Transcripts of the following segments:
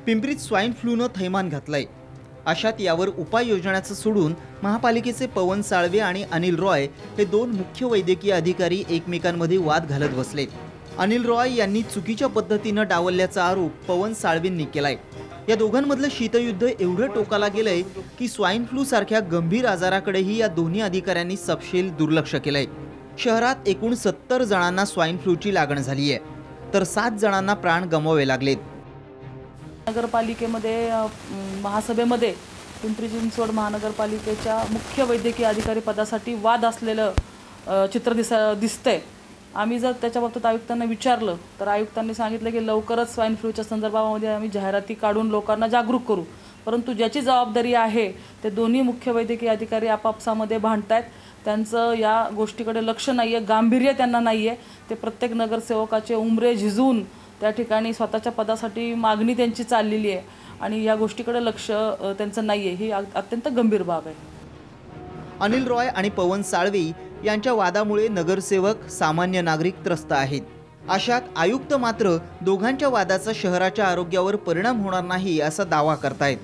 पिंपरीत swine फ्लूनं थैमान घातलंय। अशात यावर उपाय योजण्याचं सोडून महापालिकेचे पवन साळवे आणि अनिल रॉय हे दोन मुख्य वैद्यकीय अधिकारी एकमेकांमध्ये वाद घालत बसले। अनिल रॉय यांनी चुकीच्या पद्धतीनं डावलल्याचा आरोप पवन साळवेंनी केलाय। या दोघांमधलं शीतयुद्ध एवढं टोकाला गेलंय की स्वाईन फ्लू सारख्या गंभीर आजाराकडेही या दोन्ही अधिकाऱ्यांनी सपशेल दुर्लक्ष केलंय। शहरात एकूण 70 जणांना स्वाईन फ्लूची लागण झाली आहे, तर 7 जणांना प्राण गमवावे लागलेत। नगरपालिकेमध्ये महासभेमध्ये पिंपरी चिंचवड महानगरपालिकेच्या मुख्य वैद्यकीय अधिकारी पदासाठी वाद असलेलं चित्र दिसतंय। आम्ही जर त्याच्या बाबतीत आयुक्तांना विचारलं तर आयुक्तांनी सांगितलं की लवकरच स्वाईन फ्लूच्या संदर्भामध्ये आम्ही जाहिराती काढून लोकांना जागरूक करू, परंतु ज्याची जबाबदारी आहे ते दोन्ही मुख्य वैद्यकीय अधिकारी आपापसामध्ये भांडतायत। त्यांचं या गोष्टीकडे लक्ष नाहीये, गांभीर्य त्यांना नाहीये। ते प्रत्येक नगरसेवकाचे उमरे झिजून त्या ठिकाणी स्वतःच्या पदासाठी मागणी त्यांची चाललेली आहे आणि या गोष्टीकडे लक्ष त्यांचं नाहीये। ही अत्यंत गंभीर बाब आहे। अनिल रॉय आणि पवन साळवे यांच्या वादामुळे नगरसेवक, सामान्य नागरिक त्रस्त आहेत। अशात आयुक्त मात्र दोघांच्या वादाचा शहराच्या आरोग्यावर परिणाम होणार नाही असा दावा करतायत।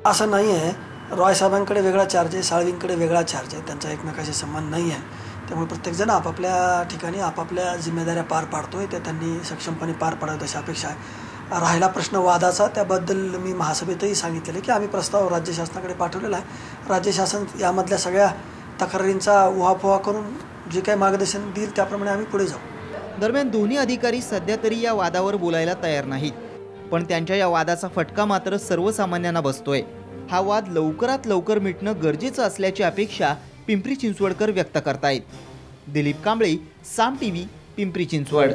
असं नाही आहे, रॉय साहेबांकडे वेगळा चार्ज आहे, साळवींकडे वेगळा चार्ज आहे, त्यांचा एकमेकाशी संबंध नाही आहे। त्यामुळे प्रत्येकजण आपापल्या ठिकाणी आपापल्या जिम्मेदाऱ्या पार पाडतोय, त्या त्यांनी सक्षमपणे पार पाडाव्यात अशी अपेक्षा आहे। राहिला प्रश्न वादाचा, त्याबद्दल मी महासभेतही सांगितलेले की आम्ही प्रस्ताव राज्य शासनाकडे पाठवलेला आहे। राज्य शासन यामधल्या सगळ्या तक्रारींचा उहापोहा करून जे काही मार्गदर्शन देईल त्याप्रमाणे आम्ही पुढे जाऊ। दरम्यान दोन्ही अधिकारी सध्या तरी या वादावर बोलायला तयार नाहीत, पण त्यांच्या या वादाचा फटका मात्र सर्वसामान्यांना बसतोय। हा वाद लवकरात लवकर मिटणं गरजेचं असल्याची अपेक्षा पिंपरी चिंचवडकर व्यक्त करतायत। दिलीप कांबळे, साम टीव्ही, पिंपरी चिंचवड।